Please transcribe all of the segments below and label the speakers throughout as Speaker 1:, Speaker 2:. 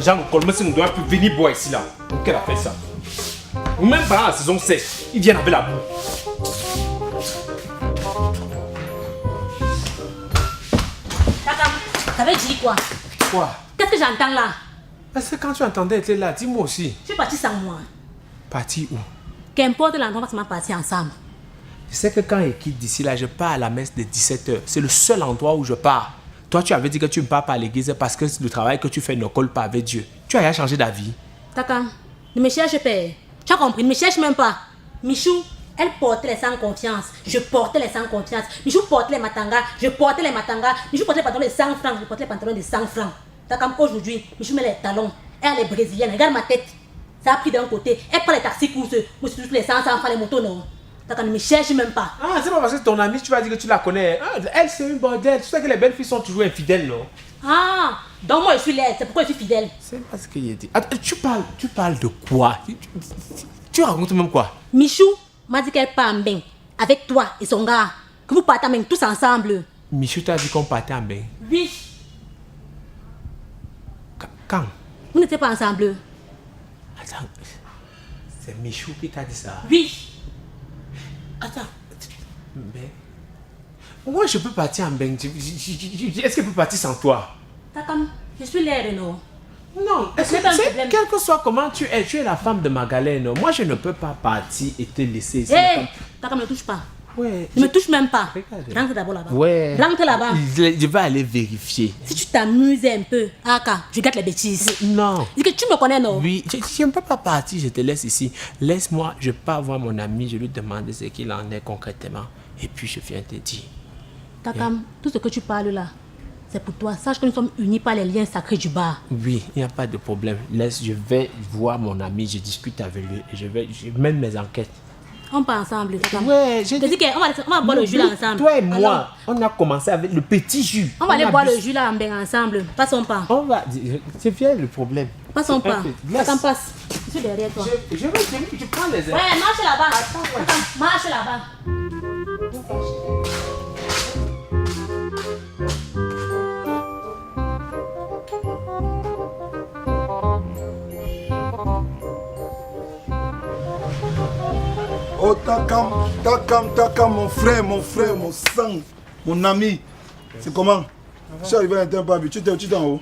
Speaker 1: Jean, Colmessin ne doit plus venir boire ici là. Donc elle a fait ça. Ou même pendant la saison sèche, ils viennent avec la boue.
Speaker 2: T'avais dit quoi?
Speaker 1: Quoi?
Speaker 2: Qu'est-ce que j'entends là?
Speaker 1: Est-ce que quand tu entendais être là, dis-moi aussi.
Speaker 2: Je suis partie sans moi.
Speaker 1: Parti où?
Speaker 2: Qu'importe l'endroit, parce qu'on est parti ensemble.
Speaker 1: Je sais que quand il quitte d'ici là, je pars à la messe de 17h. C'est le seul endroit où je pars. Toi, tu avais dit que tu ne pars pas à l'église parce que le travail que tu fais ne colle pas avec Dieu. Tu as changé d'avis.
Speaker 2: Takam, ne me cherche pas. Tu as compris, ne me cherche même pas. Michou, elle portait les sans confiance. Je portais les sans confiance. Michou portait les matangas. Je portais les matangas. Michou portait les pantalons de 100 francs. Je portais les pantalons de 100 francs. Takam, aujourd'hui, Michou met les talons. Elle est brésilienne. Regarde ma tête. Ça a pris d'un côté. Elle prend les taxis courses. Moi, je les 100 francs, les motos, non. Takam, ne me cherche même pas.
Speaker 1: Ah, c'est pas parce que ton amie, tu vas dire que tu la connais. Ah, elle, c'est une bordelle. Tu sais que les belles filles sont toujours infidèles, non?
Speaker 2: Ah, donc moi, je suis laide. C'est pourquoi je suis fidèle.
Speaker 1: C'est pas ce qu'il a dit. Attends, tu parles de quoi? Tu racontes même quoi?
Speaker 2: Michou m'a dit qu'elle part en bain avec toi et son gars. Que vous partez en bain tous ensemble.
Speaker 1: Michou t'a dit qu'on partait en bain.
Speaker 2: Oui.
Speaker 1: Quand?
Speaker 2: Vous n'étiez pas ensemble.
Speaker 1: Attends, c'est Michou qui t'a dit ça?
Speaker 2: Oui.
Speaker 1: Attends, mais moi je peux partir en bain. Est-ce qu'elle peut partir sans toi?
Speaker 2: Takam, je suis l'air, non?
Speaker 1: Non, quel que soit comment tu es la femme de Magalène. Moi je ne peux pas partir et te laisser ici.
Speaker 2: Hé, Takam, ne me touche pas.
Speaker 1: Ouais.
Speaker 2: Ne me touche même pas.
Speaker 1: Regarde.
Speaker 2: Rentre d'abord là-bas.
Speaker 1: Ouais.
Speaker 2: Rentre là-bas.
Speaker 1: Je vais aller vérifier.
Speaker 2: Si tu t'amuses un peu, Aka, je gâte les bêtises.
Speaker 1: Non.
Speaker 2: Dis que tu me connais, non?
Speaker 1: Oui, je ne peux pas partir, je te laisse ici. Laisse-moi, je pars voir mon ami, je lui demande ce qu'il en est concrètement. Et puis je viens te dire.
Speaker 2: Takam, tout ce que tu parles là, c'est pour toi. Sache que nous sommes unis par les liens sacrés du bar.
Speaker 1: Oui, il n'y a pas de problème. Laisse, je vais voir mon ami, je discute avec lui et je mène mes enquêtes.
Speaker 2: On part ensemble, Takam.
Speaker 1: Ouais,
Speaker 2: Je te dis qu'on va boire le jus là ensemble.
Speaker 1: Toi et moi,
Speaker 2: Alors,
Speaker 1: on a commencé avec le petit jus.
Speaker 2: on va aller boire le jus là en bain ensemble. Passons pas.
Speaker 1: On va. C'est bien le problème.
Speaker 2: Passons pas.
Speaker 1: Laisse.
Speaker 2: Takam, passe. Je suis derrière toi.
Speaker 1: Je prends les airs.
Speaker 2: Ouais, marche là-bas. Takam, marche là-bas.
Speaker 3: Oh, Takam, mon frère, mon sang, mon ami. C'est comment? Je suis arrivé à l'intérieur, tu es en haut.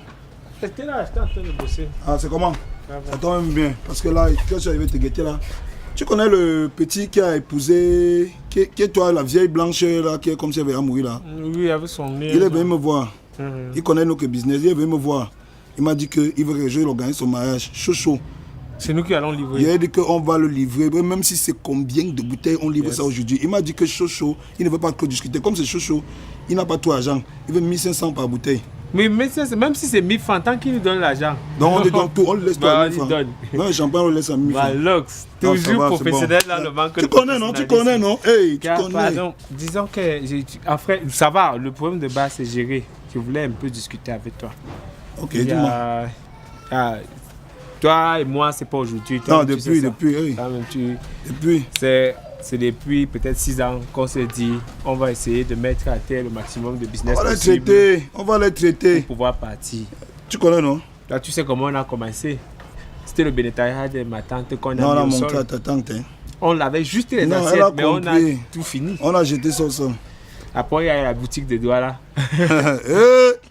Speaker 1: J'étais là, j'étais en train de bosser.
Speaker 3: Ah, c'est comment? Ça tombe même bien. Parce que là, quand je suis arrivé te guetter là, tu connais le petit qui a épousé, qui est toi, la vieille blanche là, qui est comme si elle avait mourir là.
Speaker 1: Oui, avec son nez.
Speaker 3: Il est venu me voir.
Speaker 1: Mhm.
Speaker 3: Il connaît notre business. Il est venu me voir. Il m'a dit qu'il veut que je organise son mariage. Chaud.
Speaker 1: C'est nous qui allons livrer.
Speaker 3: Il a dit qu'on va le livrer, même si c'est combien de bouteilles on livre ça aujourd'hui. Il m'a dit que chaud, il ne veut pas que discuter. Comme c'est chaud, il n'a pas tout l'argent. Il veut 1500 par bouteille.
Speaker 1: Mais même si c'est 1000 francs, tant qu'il nous donne l'argent.
Speaker 3: Donc on lui donne tout, on le laisse pas à 1000 francs.
Speaker 1: donne.
Speaker 3: Non, le champagne, on le laisse à 1000 francs.
Speaker 1: Lox,
Speaker 3: Non,
Speaker 1: toujours
Speaker 3: ça va, c'est
Speaker 1: professionnel
Speaker 3: bon.
Speaker 1: dans le banque.
Speaker 3: Tu connais, non? Tu connais, non? Hey, tu connais.
Speaker 1: Pardon, disons que, après, ça va, le problème de base c'est géré. Je voulais un peu discuter avec toi.
Speaker 3: Ok,
Speaker 1: Il y
Speaker 3: dis-moi.
Speaker 1: Toi et moi, c'est pas aujourd'hui.
Speaker 3: Non, depuis, oui. Depuis.
Speaker 1: C'est depuis peut-être 6 ans qu'on s'est dit, on va essayer de mettre à terre le maximum de business
Speaker 3: On va les
Speaker 1: possible
Speaker 3: traiter, on va les traiter.
Speaker 1: pour pouvoir partir.
Speaker 3: Tu connais, non?
Speaker 1: Là, tu sais comment on a commencé. C'était le bénétariat de ma tante qu'on a
Speaker 3: Non, on a
Speaker 1: mis au
Speaker 3: montré à
Speaker 1: sol.
Speaker 3: ta tante. Hein.
Speaker 1: On l'avait juste les
Speaker 3: Non, elle
Speaker 1: assiettes,
Speaker 3: a
Speaker 1: mais on a
Speaker 3: compris.
Speaker 1: tout fini.
Speaker 3: On a jeté ça au sol.
Speaker 1: Après, il y a la boutique de doigts là.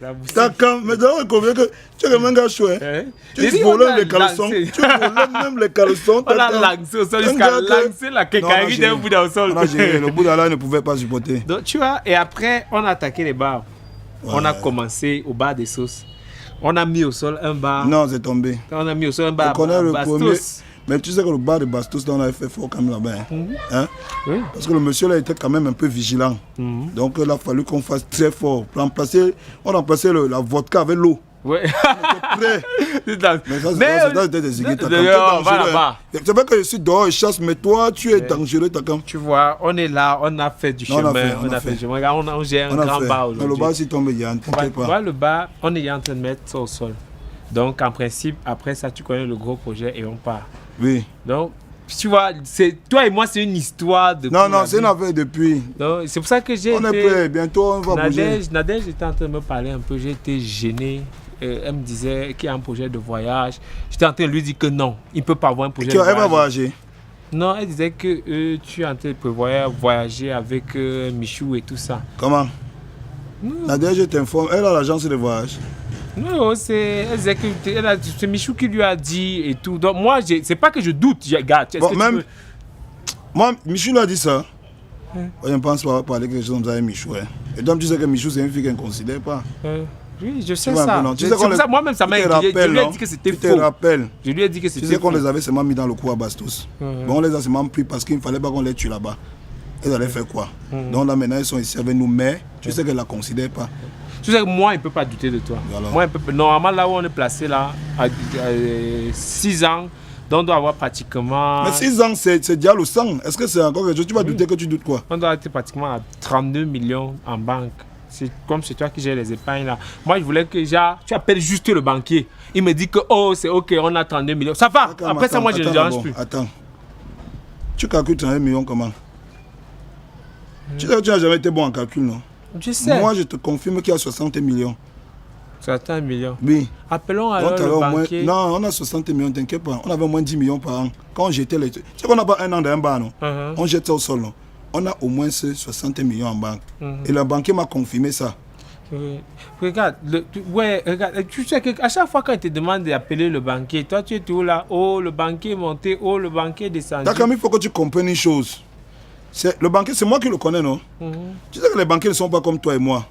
Speaker 1: La boutique.
Speaker 3: Takam, mais d'abord, combien que tu es un gars chouette.
Speaker 1: Hein?
Speaker 3: Tu
Speaker 1: J'ai dit,
Speaker 3: volais
Speaker 1: on a
Speaker 3: les caleçons.
Speaker 1: lancé.
Speaker 3: Tu volais même les caleçons.
Speaker 1: On a
Speaker 3: Takam.
Speaker 1: lancé au sol
Speaker 3: Un
Speaker 1: jusqu'à
Speaker 3: gars que-
Speaker 1: lancer la
Speaker 3: Non,
Speaker 1: quincaillerie d'un bout au sol.
Speaker 3: On a géré. Le bout là ne pouvait pas supporter.
Speaker 1: Donc, tu vois, et après, on a attaqué les bars.
Speaker 3: Ouais.
Speaker 1: On a commencé au bar des sauces. On a mis au sol un bar.
Speaker 3: Non, c'est tombé.
Speaker 1: On a mis au sol un bar.
Speaker 3: Je connais le
Speaker 1: Bastos.
Speaker 3: premier. Mais tu sais que le bar de Bastos, là, on avait fait fort quand même là-bas. Hein?
Speaker 1: Oui.
Speaker 3: Parce que le monsieur là était quand même un peu vigilant. Donc il a fallu qu'on fasse très fort. On remplaçait la vodka avec l'eau.
Speaker 1: Ouais.
Speaker 3: Prêt.
Speaker 1: C'est dans-
Speaker 3: Mais ça,
Speaker 1: Mais,
Speaker 3: c'était des aiguilles.
Speaker 1: on va là-bas.
Speaker 3: C'est vrai que je suis dehors et chasse, mais toi, tu es dangereux, Takam.
Speaker 1: Tu vois, on est là, on a fait du
Speaker 3: Non,
Speaker 1: chemin.
Speaker 3: on a fait.
Speaker 1: du chemin. Regarde, on gère un
Speaker 3: On a
Speaker 1: grand
Speaker 3: fait.
Speaker 1: bar
Speaker 3: Mais le
Speaker 1: aujourd'hui.
Speaker 3: bar, s'il tombe, il y a un t'inquiète pas.
Speaker 1: Voilà le bar, on est en train de mettre ça au sol. Donc, en principe, après ça, tu connais le gros projet et on part.
Speaker 3: Oui.
Speaker 1: Donc, tu vois, toi et moi, c'est une histoire de.
Speaker 3: Non, c'est une affaire depuis.
Speaker 1: Donc, c'est pour ça que j'ai
Speaker 3: On est
Speaker 1: été.
Speaker 3: prêt, bientôt on va bouger.
Speaker 1: Nadège était en train de me parler un peu, j'ai été gêné. elle me disait qu'il y a un projet de voyage. J'étais en train de lui dire que non, il ne peut pas avoir un projet de
Speaker 3: Elle
Speaker 1: voyage.
Speaker 3: va voyager.
Speaker 1: Non, elle disait que tu es en train de prévoir voyager avec Michou et tout ça.
Speaker 3: Comment? La dernière, je t'informe, elle a l'agence de voyage.
Speaker 1: Non, c'est Michou qui lui a dit et tout. Donc moi, c'est pas que je doute. Regarde,
Speaker 3: Bon, même, moi, Michou lui a dit ça. Je ne pense pas parler quelque chose comme ça avec Michou. Hein. Et donc tu sais que Michou, c'est une fille qu'elle ne considère pas.
Speaker 1: Oui, je sais ça.
Speaker 3: Tu sais ça.
Speaker 1: Moi-même, ça m'a inquiété. Je lui ai dit que c'était faux.
Speaker 3: Tu te rappelles.
Speaker 1: Je lui ai dit que c'était faux.
Speaker 3: Tu sais qu'on les avait seulement mis dans le coup à Bastos. Bon, on les a seulement pris parce qu'il ne fallait pas qu'on les tue là-bas. Ils allaient faire quoi? Donc là, maintenant, ils sont ici avec nous, mais tu sais qu'elle ne la considère pas.
Speaker 1: Tu sais que moi, il ne peut pas douter de toi. Moi, normalement, là où on est placé, là, à 6 ans, donc on doit avoir pratiquement...
Speaker 3: Mais 6 ans, c'est diable au sang. Est-ce que c'est encore quelque chose? Tu vas douter que tu doutes quoi?
Speaker 1: On doit être pratiquement à 32 millions en banque. C'est comme c'est toi qui gères les épargnes là. Moi, je voulais que tu appelles juste le banquier. Il me dit que, oh, c'est ok, on a 32 millions. Ça va. Après ça, moi, je ne dérange plus.
Speaker 3: Attends. Tu calcules 32 millions comment? Tu sais que tu n'as jamais été bon en calcul, non?
Speaker 1: Je sais.
Speaker 3: Moi, je te confirme qu'il y a 60 millions.
Speaker 1: 60 millions.
Speaker 3: Oui.
Speaker 1: Appelons alors le banquier.
Speaker 3: Non, on a 60 millions, t'inquiète pas. On avait au moins 10 millions par an. Quand on jetait les... Tu sais qu'on n'a pas un an d'un bar, non? On jette ça au sol, non? On a au moins 60 millions en banque. Et le banquier m'a confirmé ça.
Speaker 1: Regarde, regarde, tu sais qu'à chaque fois quand il te demande d'appeler le banquier, toi tu es tout là, oh le banquier est monté, oh le banquier est descendu.
Speaker 3: D'accord, mais il faut que tu comprennes une chose. Le banquier, c'est moi qui le connais, non? Tu sais que les banquiers ne sont pas comme toi et moi.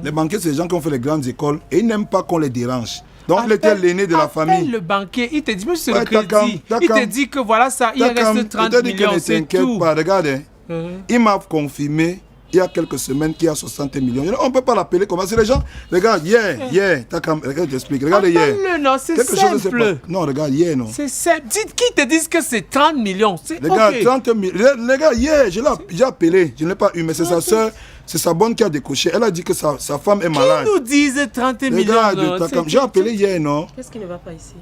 Speaker 3: Les banquiers, c'est les gens qui ont fait les grandes écoles et ils n'aiment pas qu'on les dérange. Donc, il était l'aîné de la famille.
Speaker 1: Le banquier, il te dit, mais c'est le crédit. Il te dit que voilà ça, il reste 30 millions, c'est tout.
Speaker 3: Pas, regarde, il m'a confirmé il y a quelques semaines qu'il y a 60 millions. On ne peut pas l'appeler comme ça. C'est les gens, regarde, hier, regarde, je t'explique. Regarde, hier.
Speaker 1: Non, c'est simple.
Speaker 3: Non, regarde, hier, non.
Speaker 1: C'est simple. Qui te disent que c'est 30 millions?
Speaker 3: Regarde, 30 millions. Regarde, hier, j'ai appelé. Je ne l'ai pas eu, mais c'est sa soeur. C'est sa bonne qui a décoché. Elle a dit que sa femme est malade.
Speaker 1: Qui nous disent 30 millions?
Speaker 3: J'ai appelé hier, non?
Speaker 4: Qu'est-ce qui ne va pas ici?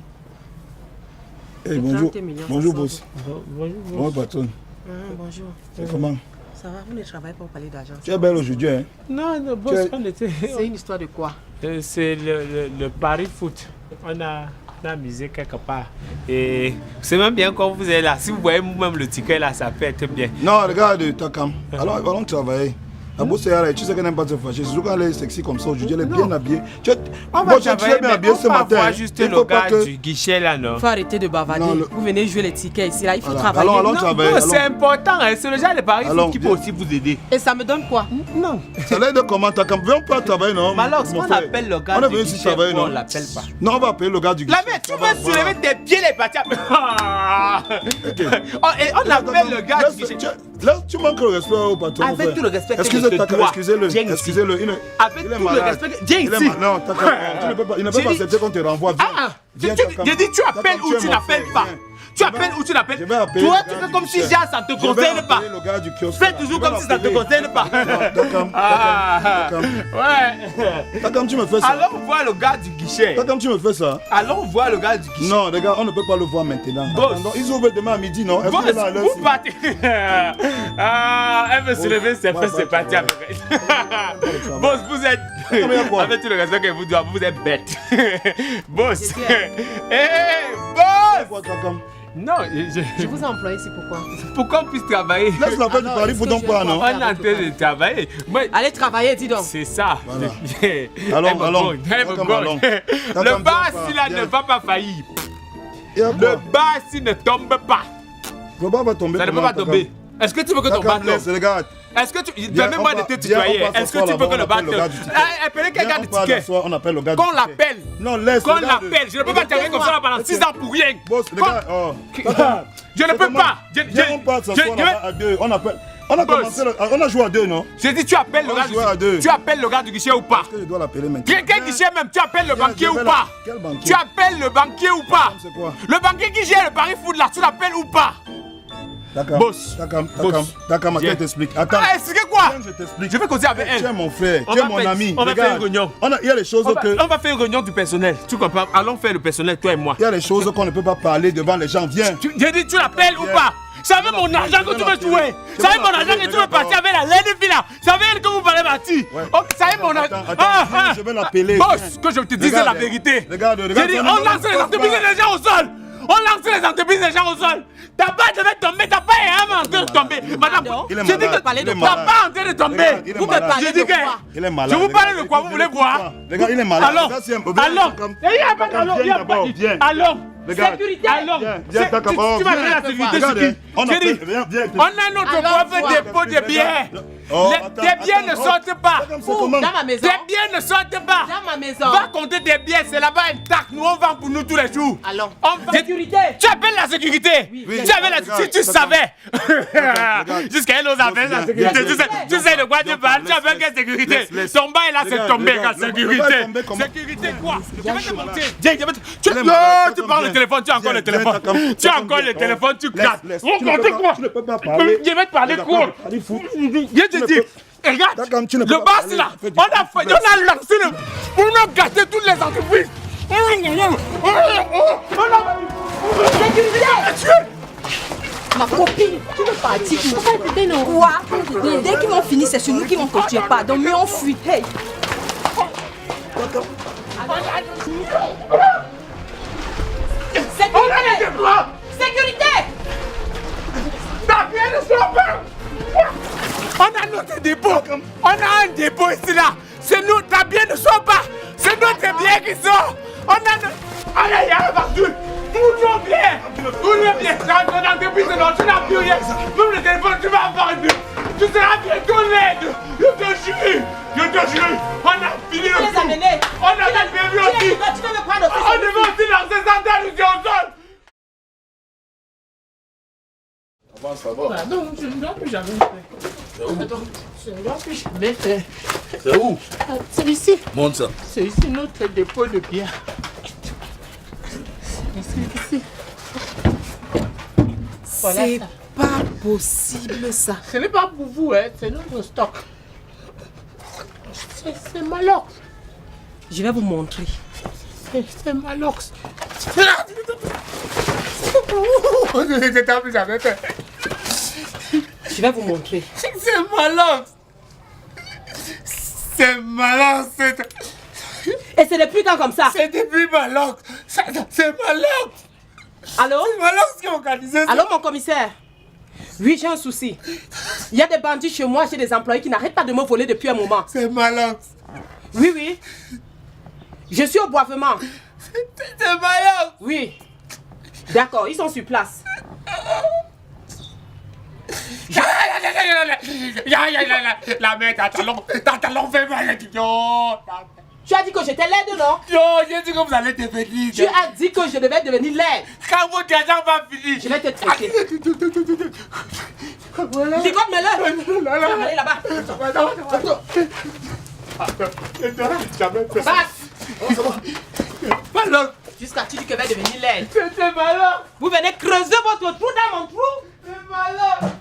Speaker 3: Hey, bonjour. Bonjour, boss.
Speaker 1: Bonjour,
Speaker 3: patron.
Speaker 4: Bonjour.
Speaker 3: C'est comment?
Speaker 4: Ça va, vous ne travaillez pas pour parler d'argent.
Speaker 3: Tu es belle aujourd'hui, hein?
Speaker 1: Non, boss, on était...
Speaker 4: C'est une histoire de quoi?
Speaker 1: C'est le Paris Foot. On a misé quelque part. Et c'est même bien quand vous êtes là. Si vous voyez même le ticket là, ça peut être bien.
Speaker 3: Non, regarde, Takam. Alors, allons travailler. La bosse est là, tu sais qu'elle n'aime pas se fâcher. Surtout quand elle est sexy comme ça aujourd'hui, elle est bien habillée.
Speaker 1: On va travailler, bien habillée ce matin. Voir juste le gars du guichet là, non?
Speaker 4: Il faut arrêter de bavarder. Vous venez jouer les tickets ici, là. Il faut travailler.
Speaker 3: Allons travailler.
Speaker 1: C'est important, hein. C'est le genre de Paris qui peut aussi vous aider.
Speaker 4: Et ça me donne quoi?
Speaker 1: Non.
Speaker 3: Ça l'aide comment? Takam, viens pas travailler, non?
Speaker 1: Mais alors, on appelle le gars du guichet, on l'appelle pas.
Speaker 3: Non, on va appeler le gars du guichet.
Speaker 1: Tu veux soulever tes pieds les parties. On appelle le gars du guichet.
Speaker 3: Là, tu manques le respect au patron.
Speaker 1: Avec tout le respect que je te dois.
Speaker 3: Excusez-le. Avec tout le respect.
Speaker 1: Viens ici.
Speaker 3: Non, il ne peut pas accepter qu'on te renvoie.
Speaker 1: J'ai dit tu appelles ou tu n'appelles pas. Tu appelles ou tu n'appelles pas. Toi, tu fais comme si ça ne te concerne pas. Fais toujours comme si ça ne te concerne pas.
Speaker 3: Ouais. Takam, tu me fais ça.
Speaker 1: Allons voir le gars du guichet.
Speaker 3: Takam, tu me fais ça.
Speaker 1: Allons voir le gars du guichet.
Speaker 3: Non, regarde, on ne peut pas le voir maintenant. Ils ouvrent demain à midi, non?
Speaker 1: Boss, vous partez. Elle veut se lever, c'est fait, c'est parti avec. Boss, vous êtes... Avec tout le respect que vous dois, vous êtes bête. Boss. Boss. Non,
Speaker 4: je vous ai employé ici pourquoi?
Speaker 1: Pour qu'on puisse travailler.
Speaker 3: Laisse la fête du Paris, faut donc pas, non?
Speaker 1: On est en train de travailler.
Speaker 4: Allez travailler, dis donc.
Speaker 1: C'est ça.
Speaker 3: Allons.
Speaker 1: Le bar, s'il ne va pas faillir. Le bar, s'il ne tombe pas.
Speaker 3: Le bar va tomber.
Speaker 1: Ça ne peut pas tomber. Est-ce que tu veux que ton bar tombe? Est-ce que tu... Permets-moi de te tutoyer. Est-ce que tu veux que le bar tombe? Appelez quelqu'un de ticket.
Speaker 3: On appelle le gars du ticket.
Speaker 1: Qu'on l'appelle.
Speaker 3: Non, laisse.
Speaker 1: Qu'on l'appelle. Je ne peux pas travailler comme ça pendant 6 ans pour rien.
Speaker 3: Boss, les gars,
Speaker 1: je ne peux pas.
Speaker 3: On part s'asseoir à deux. On appelle. On a commencé, on a joué à deux, non?
Speaker 1: J'ai dit tu appelles le gars. Tu appelles le gars du guichet ou pas?
Speaker 3: Je dois l'appeler maintenant.
Speaker 1: Quel guichet même? Tu appelles le banquier ou pas?
Speaker 3: Quel banquier?
Speaker 1: Tu appelles le banquier ou pas?
Speaker 3: C'est quoi?
Speaker 1: Le banquier qui gère le Paris Foot là, tu l'appelles ou pas?
Speaker 3: D'accord.
Speaker 1: Boss.
Speaker 3: D'accord, je t'explique. Attends.
Speaker 1: Expliquez quoi?
Speaker 3: Je t'explique.
Speaker 1: Je vais causer avec elle.
Speaker 3: Tu es mon frère, tu es mon ami.
Speaker 1: On va faire une réunion.
Speaker 3: Il y a des choses que...
Speaker 1: On va faire une réunion du personnel. Tu comprends? Allons faire le personnel, toi et moi.
Speaker 3: Il y a des choses qu'on ne peut pas parler devant les gens. Viens.
Speaker 1: J'ai dit tu l'appelles ou pas? C'est avec mon argent que tu veux jouer. C'est avec mon argent que tu veux partir avec la laine fille là. C'est avec elle que vous parlez partir. C'est avec mon argent.
Speaker 3: Je vais l'appeler.
Speaker 1: Boss, que je te disais la vérité.
Speaker 3: Regarde.
Speaker 1: J'ai dit, on lance les entreprises des gens au sol. On lance les entreprises des gens au sol. Ta part devait tomber, ta part est en train de tomber. Madame, j'ai dit que ta part est en train de tomber.
Speaker 4: Vous me parlez de quoi?
Speaker 3: Il est malade.
Speaker 1: Je vous parle de quoi, vous voulez voir?
Speaker 3: Les gars, il est malade.
Speaker 1: Alors, sécurité. Alors, tu vas faire la sécurité sur qui? J'ai dit, on a notre propre dépôt de biens. Tes biens ne sortent pas.
Speaker 4: Dans ma maison.
Speaker 1: Tes biens ne sortent pas.
Speaker 4: Dans ma maison.
Speaker 1: Va compter tes biens, c'est là-bas intact. Nous, on vend pour nous tous les jours.
Speaker 4: Allons.
Speaker 1: Sécurité. Tu appelles la sécurité. Tu appelles la... Si tu savais. Jusqu'à elle ose appeler la sécurité. Tu sais de quoi tu parles. Tu appelles quelle sécurité? Ton bail là, c'est tombé. Sécurité. Sécurité quoi? Je vais te montrer. Tu parles le téléphone. Tu as encore le téléphone. Tu as encore le téléphone. Tu craques.
Speaker 3: Tu ne peux pas parler.
Speaker 1: Je vais te parler quoi? Je te dis. Regarde, le boss là, on a lancé pour nous gâter toutes les entreprises.
Speaker 4: Ma copine, tu veux partir? Quoi? Dès qu'ils vont finir, c'est sur nous qu'ils vont continuer. Pardon, mais on fuit. Hey.
Speaker 1: Sécurité! Ta bien ne soit pas! On a notre dépôt! On a un dépôt ici là! C'est nous, ta bien ne soit pas! C'est notre bien qui sort! On a notre... Allez, il y a un partout! Tous nos biens! Tous nos biens! Dans l'entreprise, tu n'as plus rien! Même le téléphone, tu vas vendre! Tu seras bientôt l'aide! Je te jure! Je te jure! On a fini le coup! On a même prévu aussi! On devait aussi lancer ça dans le sol! Non, je ne dois plus jamais faire.
Speaker 5: C'est où?
Speaker 1: Attends, je ne dois plus jamais faire.
Speaker 5: C'est où?
Speaker 1: C'est ici.
Speaker 5: Monte ça.
Speaker 1: C'est ici notre dépôt de biens. C'est ici. Voilà
Speaker 4: C'est
Speaker 1: ça.
Speaker 4: pas possible ça.
Speaker 1: Ce n'est pas pour vous, hein. C'est notre stock. C'est Malox.
Speaker 4: Je vais vous montrer.
Speaker 1: C'est Malox. Je plus jamais fait.
Speaker 4: Je vais vous montrer.
Speaker 1: C'est Malox. C'est Malox.
Speaker 4: Et c'est depuis quand comme ça?
Speaker 1: C'est depuis Malox. C'est Malox.
Speaker 4: Allô?
Speaker 1: C'est Malox qui a organisé ça.
Speaker 4: Allô, mon commissaire? Oui, j'ai un souci. Il y a des bandits chez moi, j'ai des employés qui n'arrêtent pas de me voler depuis un moment.
Speaker 1: C'est Malox.
Speaker 4: Oui, oui. Je suis au boivement.
Speaker 1: C'est Malox.
Speaker 4: Oui. D'accord, ils sont sur place.
Speaker 1: La mère, ta talon fait mal.
Speaker 4: Tu as dit que j'étais laide, non?
Speaker 1: Yo, j'ai dit que vous allez devenir.
Speaker 4: Tu as dit que je devais devenir laide.
Speaker 1: Quand votre argent va finir.
Speaker 4: Je vais te traiter. Ligote-le. Allez là-bas.
Speaker 1: Malox.
Speaker 4: Jusqu'à tu dis que je vais devenir laide.
Speaker 1: C'est Malox.
Speaker 4: Vous venez creuser votre trou dans mon trou.
Speaker 1: C'est Malox.